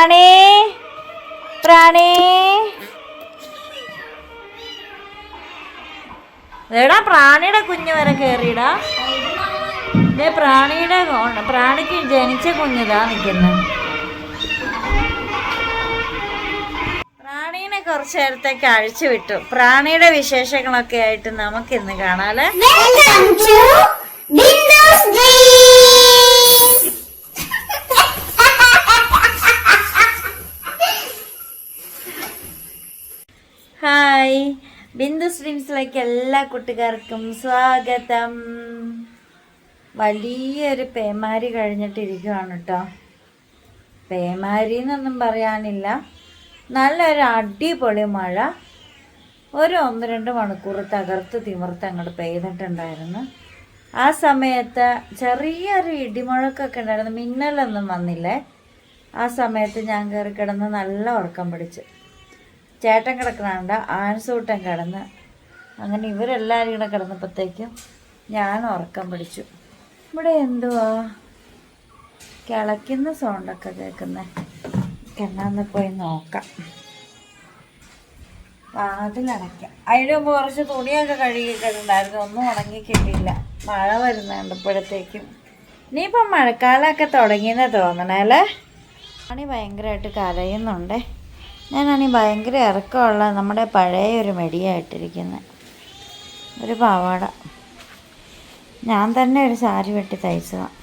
പ്രാണി പ്രാണി എടാ പ്രാണിയുടെ കുഞ്ഞ് വരെ കയറിയിടാ. ഇതേ പ്രാണിക്ക് ജനിച്ച കുഞ്ഞിതാ നിൽക്കുന്നത്. പ്രാണീനെ കുറച്ച് നേരത്തേക്ക് അഴിച്ചു വിട്ടു. പ്രാണിയുടെ വിശേഷങ്ങളൊക്കെ ആയിട്ട് നമുക്കിന്ന് കാണാല്ലേ. ഹായ്, ബിന്ദുസ് ഡ്രീംസിലേക്ക് എല്ലാ കൂട്ടുകാർക്കും സ്വാഗതം. വലിയൊരു പേമാരി കഴിഞ്ഞിട്ടിരിക്കുകയാണ് കേട്ടോ. പേമാരി എന്നൊന്നും പറയാനില്ല, നല്ലൊരു അടിപൊളി മഴ ഒരു 1-2 മണിക്കൂർ തകർത്ത് തിമിർത്ത് അങ്ങോട്ട് പെയ്തിട്ടുണ്ടായിരുന്നു. ആ സമയത്ത് ചെറിയൊരു ഇടിമുഴക്കൊക്കെ ഉണ്ടായിരുന്നു, മിന്നലൊന്നും വന്നില്ലേ. ആ സമയത്ത് ഞാൻ കയറി കിടന്ന് നല്ല ഉറക്കം പിടിച്ച്. ചേട്ടൻ കിടക്കണുണ്ട്, ആൻസൂട്ടൻ കിടന്ന്, അങ്ങനെ ഇവരെല്ലാവരും കൂടെ കിടന്നപ്പോഴത്തേക്കും ഞാൻ ഉറക്കം പിടിച്ചു. ഇവിടെ എന്തുവാ കിളയ്ക്കുന്ന സൗണ്ടൊക്കെ കേൾക്കുന്നത്? എന്നാന്ന് പോയി നോക്കാം. വാതിലടയ്ക്കാം. അതിന് മുമ്പ് കുറച്ച് തുണിയൊക്കെ കഴുകിയിട്ടുണ്ടായിരുന്നു, ഒന്നും ഉണങ്ങി കിട്ടിയില്ല. മഴ വരുന്നുണ്ട് ഇപ്പോഴത്തേക്കും. ഇനിയിപ്പം മഴക്കാലമൊക്കെ തുടങ്ങിയെന്ന് തോന്നണേ അല്ലേ. പണി ഭയങ്കരമായിട്ട് കരയുന്നുണ്ടേ. ഞാനാണെങ്കിൽ ഭയങ്കര ഇറക്കമുള്ള നമ്മുടെ പഴയ ഒരു മെടിയായിട്ടിരിക്കുന്നത് ഒരു പാവാട. ഞാൻ തന്നെ ഒരു സാരി വെട്ടി തയ്ച്ചതാണ്.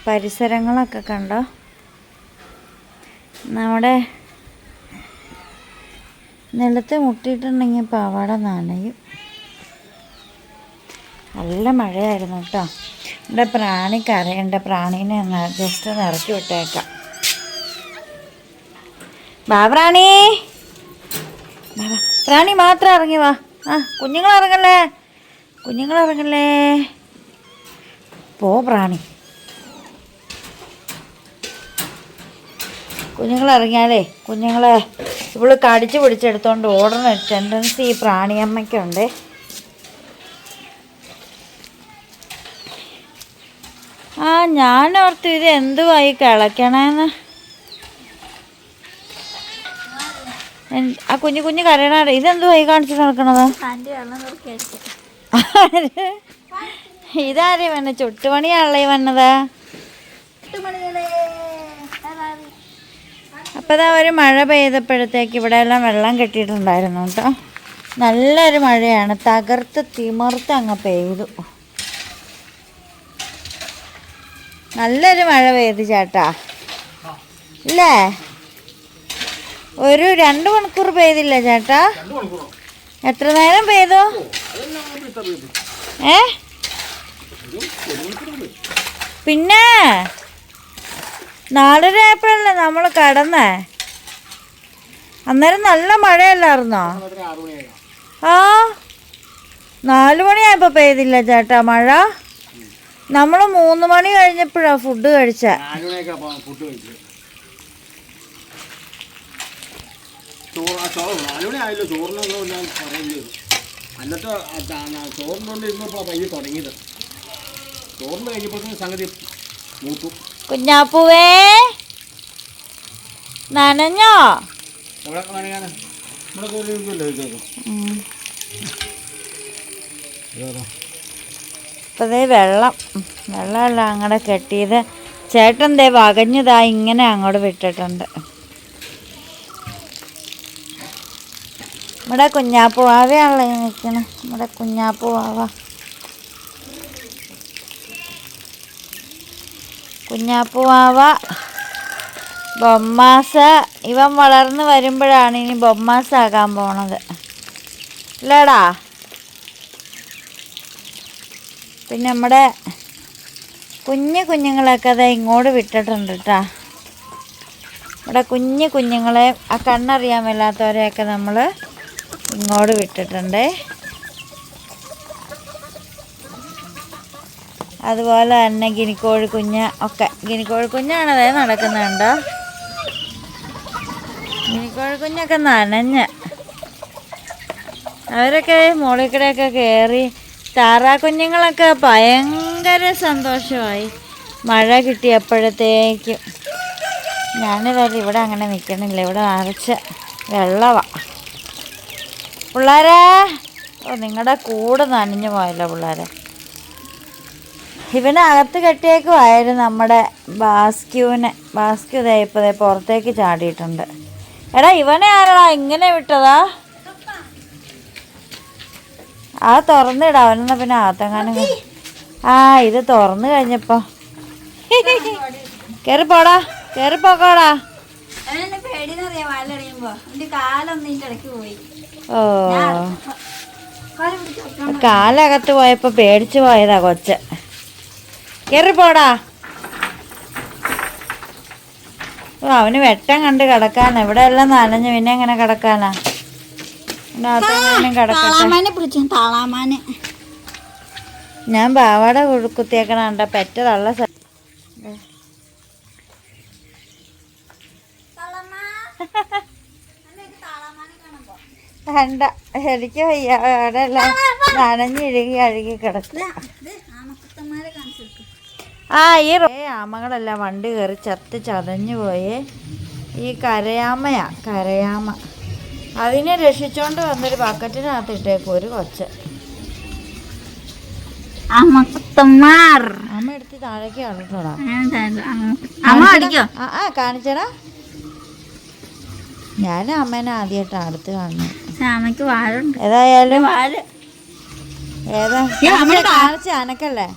പരിസരങ്ങളൊക്കെ കണ്ടോ? നമ്മുടെ നിലത്ത് മുട്ടിയിട്ടുണ്ടെങ്കിൽ പാവാട നനയും. നല്ല മഴയായിരുന്നു കേട്ടോ. ഇവിടെ പ്രാണി കരയുണ്ട്, പ്രാണീനെ ജസ്റ്റ് ഒന്ന് ഇറക്കി വിട്ടേക്കാം. വാ പ്രാണി, പ്രാണി മാത്രം ഇറങ്ങി വാ. കുഞ്ഞുങ്ങളിറങ്ങല്ലേ, കുഞ്ഞുങ്ങളിറങ്ങല്ലേ. പോ പ്രാണി. കുഞ്ഞുങ്ങളിറങ്ങിയാലേ കുഞ്ഞുങ്ങളെ ഇവള് കടിച്ച് പിടിച്ചെടുത്തോണ്ട് ഓടണ ടെൻഡൻസി ഈ പ്രാണിയമ്മയ്ക്കുണ്ട്. ഞാനോർത്തു ഇത് എന്തുവായി കിളയ്ക്കണേന്ന്. ആ കുഞ്ഞു കുഞ്ഞു കരയണ ഇതെന്തുവായി കാണിച്ചിട്ട് നടക്കണത്? ഇതാരേ വന്നെ? ചുട്ടുപണിയാണല്ലേ വന്നത്. അപ്പോൾ ഇതാ ഒരു മഴ പെയ്തപ്പോഴത്തേക്ക് ഇവിടെ എല്ലാം വെള്ളം കെട്ടിയിട്ടുണ്ടായിരുന്നു കേട്ടോ. നല്ലൊരു മഴയാണ്, തകർത്ത് തിമിർത്ത് അങ്ങ് പെയ്തു. നല്ലൊരു മഴ പെയ്തു ചേട്ടാ ഇല്ലേ? ഒരു 2 മണിക്കൂർ പെയ്തില്ല ചേട്ടാ? എത്ര നേരം പെയ്തു? പിന്നെ 4:30 ആയപ്പോഴല്ലേ നമ്മൾ കടന്നേ. അന്നേരം നല്ല മഴയല്ലായിരുന്നോ? 4 മണിയായപ്പോൾ പെയ്തില്ല ചേട്ടാ മഴ. നമ്മൾ 3 മണി കഴിഞ്ഞപ്പോഴാണ് ഫുഡ് കഴിച്ച. കുഞ്ഞാപ്പൂവേ നനഞ്ഞോ? ഇപ്പതേ വെള്ളമെല്ലാം അങ്ങോട്ട് കെട്ടിയത് ചേട്ടൻ ദേ വകഞ്ഞതാ ഇങ്ങനെ അങ്ങോട്ട് വിട്ടിട്ടുണ്ട്. ഇവിടെ കുഞ്ഞാപ്പൂവാവയാണല്ലോ നിൽക്കണം. ഇവിടെ കുഞ്ഞാപ്പൂവാവ കുഞ്ഞാപ്പൂവാവ ബൊമ്മാസ്. ഇവൻ വളർന്ന് വരുമ്പോഴാണ് ഇനി ബൊമ്മാസാകാൻ പോണത് അല്ലേടാ. പിന്നെ നമ്മുടെ കുഞ്ഞുങ്ങളെയൊക്കെ അതാ ഇങ്ങോട്ട് വിട്ടിട്ടുണ്ട് കേട്ടോ. ഇവിടെ കുഞ്ഞുങ്ങളെ ആ കണ്ണറിയാൻ മേലാത്തവരെയൊക്കെ നമ്മൾ ഇങ്ങോട്ട് വിട്ടിട്ടുണ്ട്. അതുപോലെ തന്നെ ഗിനിക്കോഴി കുഞ്ഞ് ഒക്കെ. ഗിനിക്കോഴി കുഞ്ഞാണതേ നടക്കുന്നുണ്ടോ. മിനിക്കോഴിക്കുഞ്ഞൊക്കെ നനഞ്ഞ് അവരൊക്കെ മുകളിൽ കൂടെയൊക്കെ കയറി. താറാക്കുഞ്ഞുങ്ങളൊക്കെ ഭയങ്കര സന്തോഷമായി മഴ കിട്ടിയപ്പോഴത്തേക്കും. ഞാനിതായാലും ഇവിടെ അങ്ങനെ നിൽക്കണില്ല, ഇവിടെ നിറച്ച് വെള്ളമാണ്. പിള്ളേരെ, നിങ്ങളുടെ കൂടെ നനഞ്ഞു പോയല്ലോ പിള്ളേരെ. ഇവനകത്ത് കെട്ടിയേക്കുമായിരുന്നു നമ്മുടെ ബാസ്ക്യൂ ഇപ്പോൾ പുറത്തേക്ക് ചാടിയിട്ടുണ്ട്. എടാ ഇവനെ ആരാടാ ഇങ്ങനെ വിട്ടതാ? ആ തുറന്നിടാ അവനെന്നാ പിന്നെ അകത്തെങ്ങാനും. ആ ഇത് തുറന്നു കഴിഞ്ഞപ്പോൾ കയറിപ്പോടാ, കയറിപ്പോക്കോടാ. ഓ, കാലകത്ത് പോയപ്പോൾ പേടിച്ചു പോയതാ കൊച്ച്. കയറിപ്പോടാ. ഓ, അവന് വെട്ടം കണ്ട് കിടക്കാനാ. ഇവിടെ എല്ലാം നനഞ്ഞു, പിന്നെ എങ്ങനെ കിടക്കാനാ? ഞാൻ പാവാട കുത്തിയേക്കണ കണ്ട പെറ്റതള്ള കണ്ട. എനിക്ക് വയ്യ, അവിടെ എല്ലാം നനഞ്ഞിഴുകി കിടക്കുക. ആ ഈ ആമകളെല്ലാം വണ്ടി കയറി ചതഞ്ഞു പോയേ. ഈ കരയാമ അതിനെ രക്ഷിച്ചോണ്ട് വന്നൊരു ബക്കറ്റിനകത്ത് ഇട്ടേക്കും ഒരു കൊച്ച്. അമ്മ എടുത്ത് താഴേക്ക് കളഞ്ഞോടാ. കാണിച്ചടാ. ഞാൻ അമ്മേനെ ആദ്യമായിട്ടാണ് അടുത്ത് കാണുന്നത്. ഏതായാലും കാണിച്ച അനക്കല്ലേ.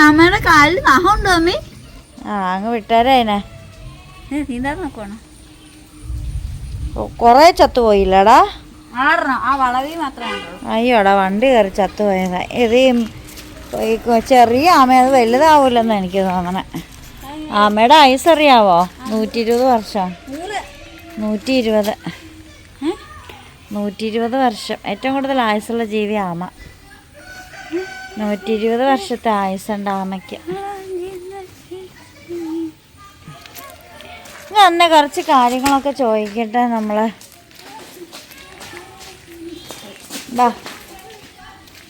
അമ്മയുടെ കാലിൽ നഖമുണ്ടോ അമ്മി? ആ അങ്ങ് വിട്ടാരേ. അതിനെ നീന്താൻ നോക്കുവാണോ? കൊറേ ചത്തുപോയില്ലടാ. ആ വളവി മാത്രമേ. അയ്യോടാ, വണ്ടി കയറി ചത്തുപോയതാ. ഇത് ചെറിയ ആമ, അത് വലുതാവൂലെന്ന് എനിക്ക് തോന്നണേ. ആമയുടെ ആയുസ് അറിയാവോ? 120 വർഷം. 120 വർഷം. ഏറ്റവും കൂടുതൽ ആയുസുള്ള ജീവി ആമ. 120 വർഷത്തെ ആയുസുണ്ട് ആമയ്ക്ക്. അന്ന് കുറച്ച് കാര്യങ്ങളൊക്കെ ചോദിക്കട്ടെ നമ്മൾ.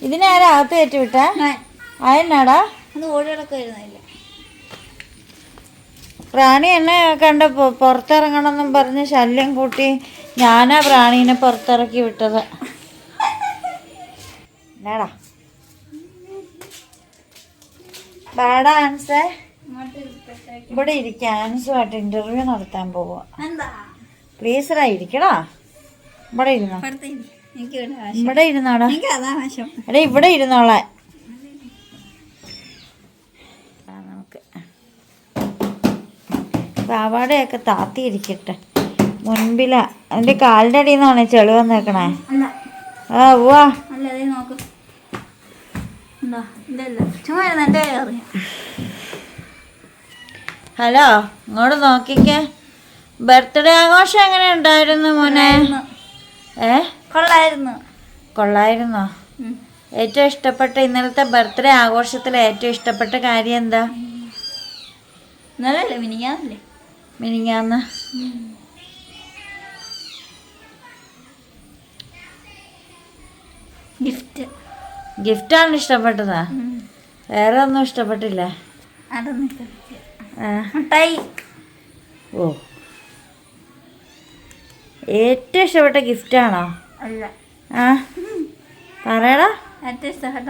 ഇതിനെ ആരകത്ത് കയറ്റി വിട്ടേ? അതെന്നാടാ? അത് ഓടിയിടക്ക് വരുന്നില്ല. പ്രാണി എന്നെ കണ്ട പുറത്തിറങ്ങണമെന്നും പറഞ്ഞ് ശല്യം കൂട്ടി ഞാനാ പ്രാണീനെ പുറത്തിറക്കി വിട്ടത്. എന്നാടാ ബാഡാ ആൻസേ? ഇവിടെ ഇരിക്കാം. ആൻസുമായിട്ട് ഇന്റർവ്യൂ നടത്താൻ പോവാ. പ്ലീസറാ ഇരിക്കടാ. ഇവിടെ ഇരുന്നോ, ഇവിടെ ഇരുന്നോടാ. എടാ ഇവിടെ ഇരുന്നോളാൻ. നമുക്ക് പാവാടയൊക്കെ താത്തിയിരിക്കട്ടെ. മുൻപിലാ. അതിന്റെ കാലിൻ്റെ അടിയിൽ നിന്നാണ് ചെളി വന്നേക്കണേ. ആ ഉവ്വാ. ഹലോ, ഇങ്ങോട്ട് നോക്കിക്കേ. ബർത്ത്ഡേ ആഘോഷം എങ്ങനെ ഉണ്ടായിരുന്നു മോനെ? കൊള്ളായിരുന്നോ? ഏറ്റവും ഇഷ്ടപ്പെട്ട ഇന്നലത്തെ ബർത്ത്ഡേ ആഘോഷത്തിൽ ഏറ്റവും ഇഷ്ടപ്പെട്ട കാര്യം എന്താ? മിനിങ്ങാന്ന് ഗിഫ്റ്റാണ് ഇഷ്ടപ്പെട്ടതാ? വേറെ ഒന്നും ഇഷ്ടപ്പെട്ടില്ല? ഓ, ഏറ്റവും ഇഷ്ടപ്പെട്ട ഗിഫ്റ്റാണോ? ആ പറയടാ. ഏറ്റവും ഇഷ്ടപ്പെട്ട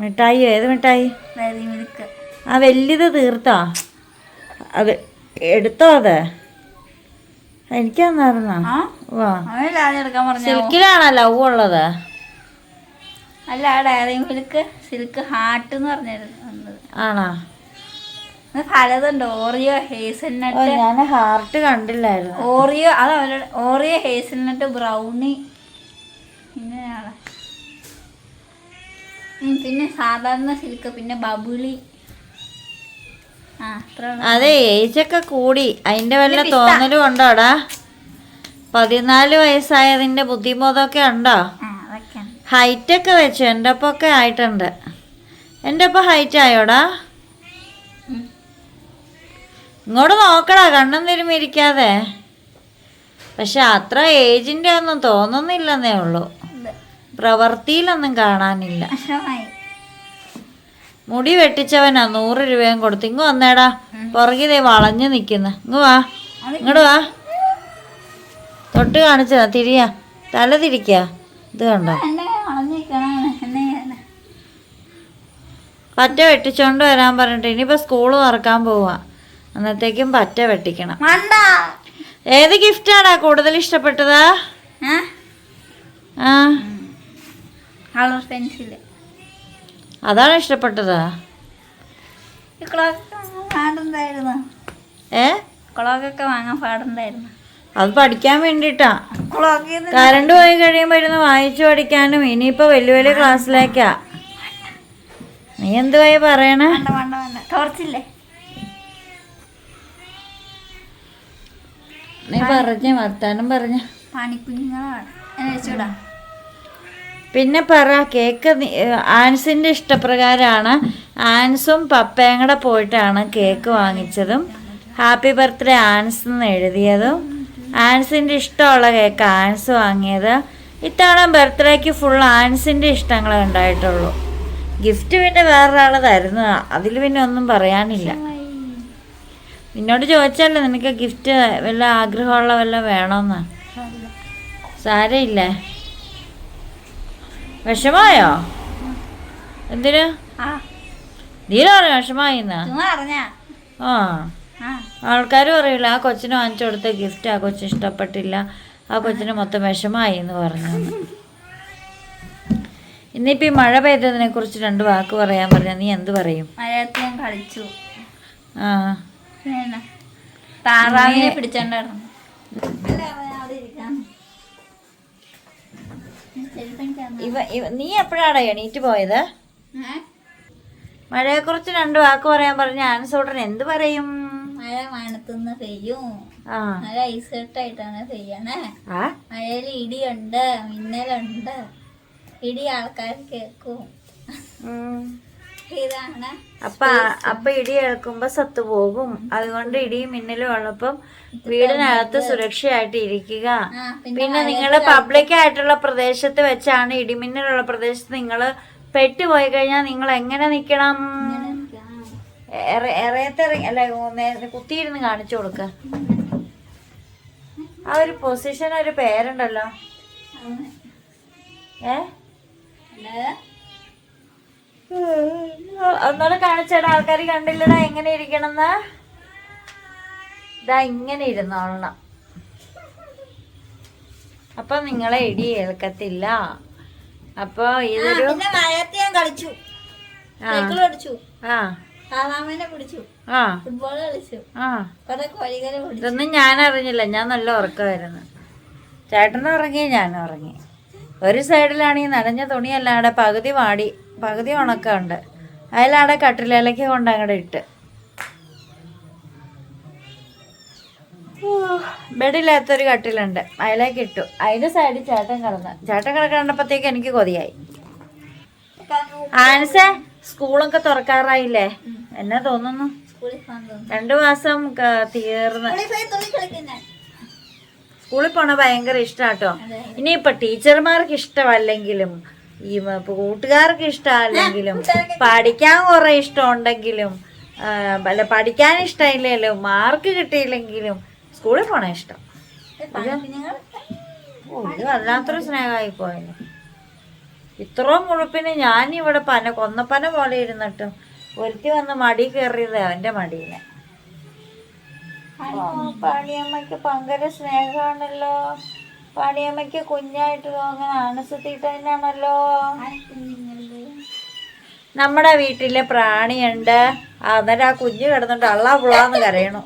മിഠായി. ഏത് മിഠായി? ആ വലിയത് തീർത്തോ? അത് എടുത്തോ? അത് എനിക്കെന്നായിരുന്നോ? സിൽക്കിലാണോ ലവ് ഉള്ളത്? അല്ല, ഡയറി മിൽക്ക് സിൽക്ക് ഹാർട്ട് എന്ന് പറഞ്ഞിരുന്നത്. ആണോ? പലതുണ്ട്. Oreo, hazelnut. ഞാൻ ഹാർട്ട് കണ്ടില്ലായിരുന്നു. ഓറിയോ, അത് അവരുടെ ഓറിയോ, ഹേസൽനട്ട്, ബ്രൗണി, ഇങ്ങനെയാണ്. പിന്നെ സാധാരണ സിൽക്ക്, പിന്നെ ബബിളി. അതെ, ഏജൊക്കെ കൂടി. അതിന്റെ വല്ല തോന്നലും ഉണ്ടോടാ? 14 വയസ്സായതിന്റെ ബുദ്ധിബോധമൊക്കെ ഉണ്ടോ? ഹൈറ്റൊക്കെ വെച്ചു. എൻ്റെ ഒപ്പൊക്കെ ആയിട്ടുണ്ട്. എൻ്റെ ഒപ്പം ഹൈറ്റ് ആയോടാ? ഇങ്ങോട്ട് നോക്കടാ, കണ്ണും തിരുമ്മിരിക്കാതെ. പക്ഷെ അത്ര ഏജിൻ്റെ ഒന്നും തോന്നുന്നില്ലെന്നേ ഉള്ളൂ, പ്രവൃത്തിയിലൊന്നും കാണാനില്ല. മുടി വെട്ടിച്ചവനാ 100 രൂപയും കൊടുത്ത്. ഇങ്ങ് വന്നേടാ, പുറകിതേ വളഞ്ഞു നിൽക്കുന്ന. ഇങ്ങ് വാ, ഇങ്ങോട്ട് വാ. തൊട്ട് കാണിച്ചതാ, തിരിയാ, തല തിരിക്കാ. ഇത് കണ്ടോ, പറ്റ വെട്ടിച്ചോണ്ട് വരാൻ പറഞ്ഞിട്ട് ഇനിയിപ്പോൾ സ്കൂള് തുറക്കാൻ പോവാ, അന്നത്തേക്കും പറ്റ വെട്ടിക്കണം. ഏത് ഗിഫ്റ്റാടാ കൂടുതൽ ഇഷ്ടപ്പെട്ടതാ? ആ, കളർ പെൻസില്. അതാണ് ഇഷ്ടപ്പെട്ടതാ? പാടുണ്ടായിരുന്നു. ക്ലോക്കൊക്കെ വാങ്ങാൻ പാടുണ്ടായിരുന്നു. അത് പഠിക്കാൻ വേണ്ടിട്ടാ. കറണ്ട് പോയി കഴിയുമ്പോ ഇരുന്ന് വായിച്ചു പഠിക്കാനും. ഇനിയിപ്പോ വലിയ വലിയ ക്ലാസ്സിലേക്കാ. നീ എന്തുവായി പറയണേ? ടോർച്ചില്ലേ? നീ പറഞ്ഞ വർത്താനം പറഞ്ഞ പാണിക്കുഞ്ഞുങ്ങളാണ്. പിന്നെ പറ, കേക്ക് ആൻസിൻ്റെ ഇഷ്ടപ്രകാരമാണ്. ആൻസും പപ്പയും കൂടെ പോയിട്ടാണ് കേക്ക് വാങ്ങിച്ചതും ഹാപ്പി ബർത്ത്ഡേ ആൻസ് എന്ന് എഴുതിയതും. ആൻസിൻ്റെ ഇഷ്ടമുള്ള കേക്ക് ആൻസ് വാങ്ങിയത്. ഇത്തവണ ബർത്ത്ഡേക്ക് ഫുൾ ആൻസിൻ്റെ ഇഷ്ടങ്ങളെ ഉണ്ടായിട്ടുള്ളൂ. ഗിഫ്റ്റ് പിന്നെ വേറൊരാൾ തരുന്നു, അതിൽ പിന്നെ ഒന്നും പറയാനില്ല. നിന്നോട് ചോദിച്ചല്ലോ നിനക്ക് ഗിഫ്റ്റ് വല്ല ആഗ്രഹമുള്ള വല്ല വേണമെന്ന്. സാരമില്ലേ? വിഷമായോ? എന്തിനു? നീല പറഞ്ഞു വിഷമായിന്നാ? ആ, ആൾക്കാർ പറയില്ല ആ കൊച്ചിന് വാങ്ങിച്ചു കൊടുത്ത ഗിഫ്റ്റ് ആ കൊച്ചിന് ഇഷ്ടപ്പെട്ടില്ല, ആ കൊച്ചിന് മൊത്തം വിഷമായി എന്ന് പറഞ്ഞു. ഇന്നിപ്പോൾ ഈ മഴ പെയ്തതിനെ കുറിച്ച് 2 വാക്ക് പറയാൻ പറഞ്ഞാൽ നീ എന്ത് പറയും? മഴയത്ത് കളിച്ചു. ആ, താറാവിനെ പിടിച്ചോണ്ടായിരുന്നു. നീ എപ്പോഴാണ് എണീറ്റ് പോയത്? മഴയെക്കുറിച്ച് 2 വാക്ക് പറയാൻ പറഞ്ഞ ആൻസോട്ടൻ എന്ത് പറയും? മഴ മണത്തുനിന്ന് പെയ്യും. മഴ ഐസട്ടായിട്ടാണ് പെയ്യണേ. മഴയിൽ ഇടിയുണ്ട്, മിന്നലുണ്ട്. ഇടി ആൾക്കാർ കേൾക്കും. ഇതാണ് അപ്പൊ ഇടി കേൾക്കുമ്പോ സത്തു പോകും. അതുകൊണ്ട് ഇടിയും മിന്നലും ഉള്ളപ്പം വീടിനകത്ത് സുരക്ഷയായിട്ട് ഇരിക്കുക. പിന്നെ നിങ്ങള് പബ്ലിക് ആയിട്ടുള്ള പ്രദേശത്ത് വെച്ചാണ് ഇടിമിന്നലുള്ള പ്രദേശത്ത് നിങ്ങള് പെട്ടുപോയി കഴിഞ്ഞാൽ നിങ്ങൾ എങ്ങനെ നിക്കണം? എറയത്തിറങ്ങി അല്ല, കുത്തിയിരുന്ന് കാണിച്ചു കൊടുക്ക. ആ ഒരു പൊസിഷൻ ഒരു പേരുണ്ടല്ലോ. ഒന്നോടെ കാണിച്ചേടാ, ആൾക്കാർ കണ്ടില്ലടാ എങ്ങനെ ഇരിക്കണമെന്ന്. ഇതാ ഇങ്ങനെ ഇരുന്നോളണം, അപ്പൊ നിങ്ങളെ ഇടി ഏൽക്കത്തില്ല. അപ്പൊ ഇതൊരു മഴയത്ത് ഞാൻ കളിച്ചു, കളിച്ചു, പിടിച്ചു, ഫുട്ബോൾ കളിച്ചു, ഇതൊന്നും ഞാൻ അറിഞ്ഞില്ല. ഞാൻ നല്ല ഉറക്കമായിരുന്നു. ചേട്ടനും ഉറങ്ങി, ഞാനും ഉറങ്ങി. ഒരു സൈഡിലാണെങ്കിൽ നനഞ്ഞ തുണിയല്ലാടെ പകുതി വാടി പകുതി ഉണക്കമുണ്ട്. അതിലാടെ കട്ടിലേക്ക് കൊണ്ട് അങ്ങോട്ട് ഇട്ട്. ബെഡില്ലാത്തൊരു കട്ടിലുണ്ട്, അതിലേക്ക് ഇട്ടു. അതിന്റെ സൈഡിൽ ചേട്ടൻ കിടക്കണ്ടപ്പോഴത്തേക്ക് എനിക്ക് കൊതിയായി. ആൻസേ, സ്കൂളൊക്കെ തുറക്കാറായില്ലേ? എന്നാ തോന്നുന്നു? 2 മാസം തീർന്ന്. സ്കൂളിൽ പോണ ഭയങ്കര ഇഷ്ടാട്ടോ. ഇനിയിപ്പൊ ടീച്ചർമാർക്ക് ഇഷ്ടമല്ലെങ്കിലും ഈ കൂട്ടുകാർക്ക് ഇഷ്ടമല്ലെങ്കിലും പഠിക്കാൻ കുറെ ഇഷ്ടമുണ്ടെങ്കിലും അല്ല പഠിക്കാൻ ഇഷ്ടമില്ലെങ്കിലും മാർക്ക് കിട്ടിയില്ലെങ്കിലും സ്കൂളിൽ പോണ ഇഷ്ടം. ഇത് വല്ലാത്തൊരു സ്നേഹമായി പോയല്ലോ. ഇത്രയും മുഴുപ്പിന് ഞാനിവിടെ കൊന്നപ്പന പോലെ ഇരുന്നിട്ടും ഒരുത്തി വന്ന് മടി കയറിയത് അവന്റെ മടിയില്. പാടിയമ്മയ്ക്ക് ഭയങ്കര സ്നേഹമാണല്ലോ. പാടിയമ്മയ്ക്ക് കുഞ്ഞായിട്ട് തോന്നുന്ന ആനസത്തിട്ട് തന്നെയാണല്ലോ. നമ്മുടെ വീട്ടിലെ പ്രാണിയുണ്ട്, അന്നേരം ആ കുഞ്ഞ് കിടന്നിട്ട് അള്ളാ പുള്ളാന്ന് കരയണു.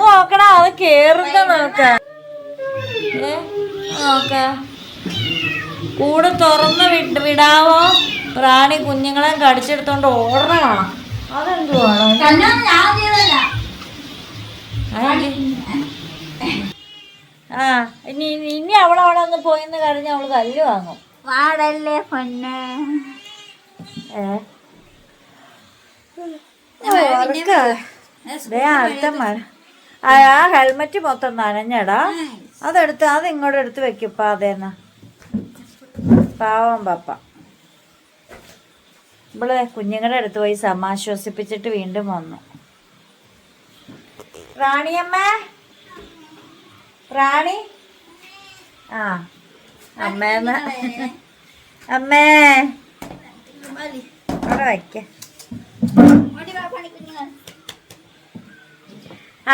നോക്കണ, അത് കേറുന്ന നോക്ക. കൂട് തുറന്ന് വിടാവോ? പ്രാണി കുഞ്ഞുങ്ങളെ കടിച്ചെടുത്തോണ്ട് ഓടണ കാണാം. അതെന്തുവാണോ? ആ, ഇനി അവളവിടെ ഒന്ന് പോയിന്ന് കരഞ്ഞ് അവള് കല്ല് വാങ്ങും. വാടല്ലേ പൊന്നെ. അടുത്ത മഴ ആ ഹെൽമെറ്റ് മൊത്തം നനഞ്ഞടാ. അതെടുത്ത് അത് ഇങ്ങോട്ട് എടുത്ത് വെക്കുപ്പ. അതേന്നാ പാവം പപ്പ. ഇവള് കുഞ്ഞുങ്ങളുടെ അടുത്ത് പോയി സമാശ്വസിപ്പിച്ചിട്ട് വീണ്ടും വന്നു. റാണിയമ്മ, റാണി. ആ അമ്മേന്ന്. അമ്മേ അവിടെ വയ്ക്ക.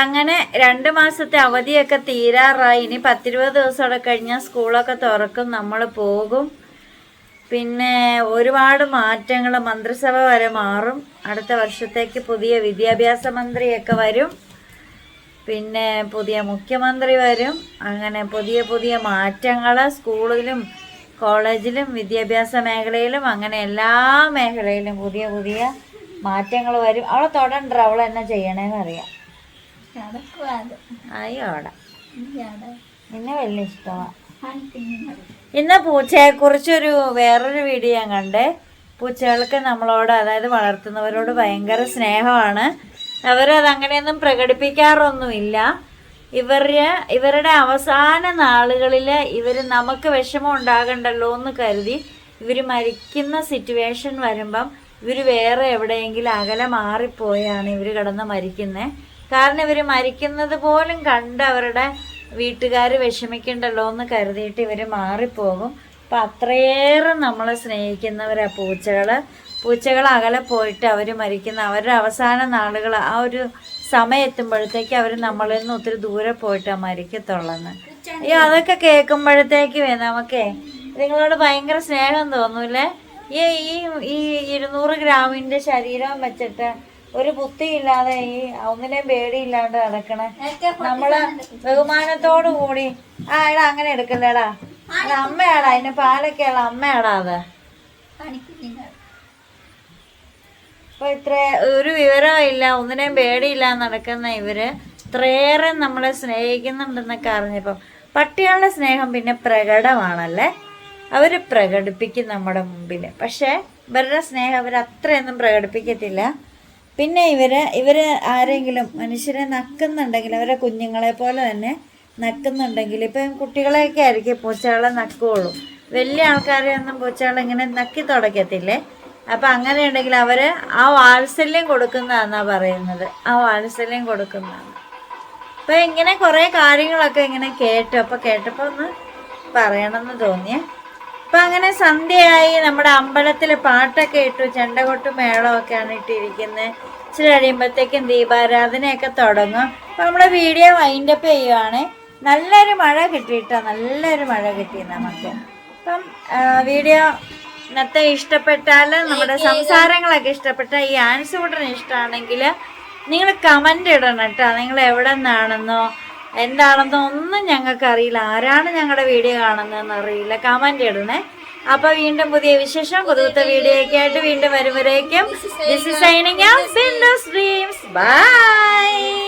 അങ്ങനെ 2 മാസത്തെ അവധിയൊക്കെ തീരാറായി. ഇനി 10-20 ദിവസമൊക്കെ കഴിഞ്ഞാൽ സ്കൂളൊക്കെ തുറക്കും, നമ്മൾ പോകും. പിന്നെ ഒരുപാട് മാറ്റങ്ങൾ, മന്ത്രിസഭ വരെ മാറും. അടുത്ത വർഷത്തേക്ക് പുതിയ വിദ്യാഭ്യാസ മന്ത്രിയൊക്കെ വരും, പിന്നെ പുതിയ മുഖ്യമന്ത്രി വരും. അങ്ങനെ പുതിയ പുതിയ മാറ്റങ്ങൾ സ്കൂളിലും കോളേജിലും വിദ്യാഭ്യാസ മേഖലയിലും അങ്ങനെ എല്ലാ മേഖലയിലും പുതിയ പുതിയ മാറ്റങ്ങൾ വരും. അവളെ തൊടണ്ട, അവൾ എന്നാ ചെയ്യണേന്ന് അറിയാം. അയ്യോടെ എന്നെ വലിയ ഇഷ്ടമാണ്. ഇന്ന് പൂച്ചയെക്കുറിച്ചൊരു വേറൊരു വീഡിയോ ഞാൻ കണ്ടേ. പൂച്ചകൾക്ക് നമ്മളോട്, അതായത് വളർത്തുന്നവരോട് ഭയങ്കര സ്നേഹമാണ്. അവരത് അങ്ങനെയൊന്നും പ്രകടിപ്പിക്കാറൊന്നുമില്ല. ഇവരുടെ അവസാന നാളുകളിൽ ഇവർ നമുക്ക് വിഷമം ഉണ്ടാകണ്ടല്ലോ എന്ന് കരുതി ഇവർ മരിക്കുന്ന സിറ്റുവേഷൻ വരുമ്പം ഇവർ വേറെ എവിടെയെങ്കിലും അകലെ മാറിപ്പോയാണ് ഇവർ കിടന്ന് മരിക്കുന്നത്. കാരണം ഇവർ മരിക്കുന്നത് പോലും കണ്ട് അവരുടെ വീട്ടുകാർ വിഷമിക്കണ്ടല്ലോ എന്ന് കരുതിയിട്ട് ഇവർ മാറിപ്പോകും. അപ്പം അത്രയേറെ നമ്മളെ സ്നേഹിക്കുന്നവരാ പൂച്ചകൾ അകലെ പോയിട്ട് അവർ മരിക്കുന്ന അവരുടെ അവസാന നാളുകൾ ആ ഒരു സമയം എത്തുമ്പോഴത്തേക്ക് അവർ നമ്മളിൽ നിന്ന് ഒത്തിരി ദൂരെ പോയിട്ടാണ് മരിക്കത്തുള്ളെന്ന്. അയ്യോ അതൊക്കെ കേൾക്കുമ്പോഴത്തേക്ക് നമുക്കേ നിങ്ങളോട് ഭയങ്കര സ്നേഹം തോന്നൂലേ? ഈ 200 ഗ്രാമിൻ്റെ ശരീരം വെച്ചിട്ട് ഒരു ബുദ്ധിയില്ലാതെ ഈ ഒന്നിനെയും പേടിയില്ലാണ്ട് നടക്കണേ നമ്മള് ബഹുമാനത്തോടു കൂടി. ആ എടാ അങ്ങനെ എടുക്കല്ലേടാ, അത് അമ്മയാടാ, അതിന് പാലൊക്കെയുള്ള അമ്മയാടാ അത്. അപ്പൊ ഇത്ര ഒരു വിവരമില്ല, ഒന്നിനെയും പേടിയില്ല നടക്കുന്ന ഇവര് ഇത്രയേറെ നമ്മളെ സ്നേഹിക്കുന്നുണ്ടെന്നൊക്കെ അറിഞ്ഞപ്പം. പട്ടികളുടെ സ്നേഹം പിന്നെ പ്രകടമാണല്ലേ, അവര് പ്രകടിപ്പിക്കും നമ്മുടെ മുമ്പിൽ. പക്ഷെ ഇവരുടെ സ്നേഹം അവർ അത്രയൊന്നും പ്രകടിപ്പിക്കത്തില്ല. പിന്നെ ഇവര് ആരെങ്കിലും മനുഷ്യരെ നക്കുന്നുണ്ടെങ്കിൽ, അവരുടെ കുഞ്ഞുങ്ങളെ പോലെ തന്നെ നക്കുന്നുണ്ടെങ്കിൽ, ഇപ്പം കുട്ടികളെയൊക്കെ ആയിരിക്കും പൂച്ചകളെ നക്കുള്ളൂ. വലിയ ആൾക്കാരെ ഒന്നും പൂച്ചകളെ ഇങ്ങനെ നക്കി തുടക്കത്തില്ലേ. അപ്പം അങ്ങനെ ഉണ്ടെങ്കിൽ അവർ ആ വാത്സല്യം കൊടുക്കുന്നതാണെന്നാണ് പറയുന്നത്, ആ വാത്സല്യം കൊടുക്കുന്നതാണ്. അപ്പം ഇങ്ങനെ കുറേ കാര്യങ്ങളൊക്കെ ഇങ്ങനെ കേട്ടു. അപ്പം കേട്ടപ്പോൾ ഒന്ന് പറയണമെന്ന് തോന്നിയേ. അപ്പം അങ്ങനെ സന്ധ്യയായി. നമ്മുടെ അമ്പലത്തിൽ പാട്ടൊക്കെ ഇട്ടു, ചെണ്ടകൊട്ടും മേളമൊക്കെയാണ് ഇട്ടിരിക്കുന്നത്. ഇച്ചിരി കഴിയുമ്പോഴത്തേക്കും ദീപാരാധനയൊക്കെ തുടങ്ങും. അപ്പം നമ്മുടെ വീഡിയോ വൈൻഡപ്പ് ചെയ്യുവാണ്. നല്ലൊരു മഴ കിട്ടിയിട്ടോ, നല്ലൊരു മഴ കിട്ടി നമുക്ക്. അപ്പം വീഡിയോ ഇന്നത്തെ ഇഷ്ടപ്പെട്ടാൽ, നമ്മുടെ സംസാരങ്ങളൊക്കെ ഇഷ്ടപ്പെട്ട, ഈ ആൻസൂട്ടറിന് ഇഷ്ടമാണെങ്കിൽ നിങ്ങൾ കമൻ്റ് ഇടണം കേട്ടോ. നിങ്ങൾ എവിടെ നിന്നാണെന്നോ എന്താണെന്നോ ഒന്നും ഞങ്ങൾക്ക് അറിയില്ല, ആരാണ് ഞങ്ങളുടെ വീഡിയോ കാണുന്നതെന്ന് അറിയില്ല. കമൻ്റ് ഇടണേ. അപ്പോൾ വീണ്ടും പുതിയ വിശേഷം പുതുത്ത വീഡിയോ ഒക്കെ ആയിട്ട് വീണ്ടും വരുമ്പോഴേക്കും this is signing out. Bindu's dreams. By.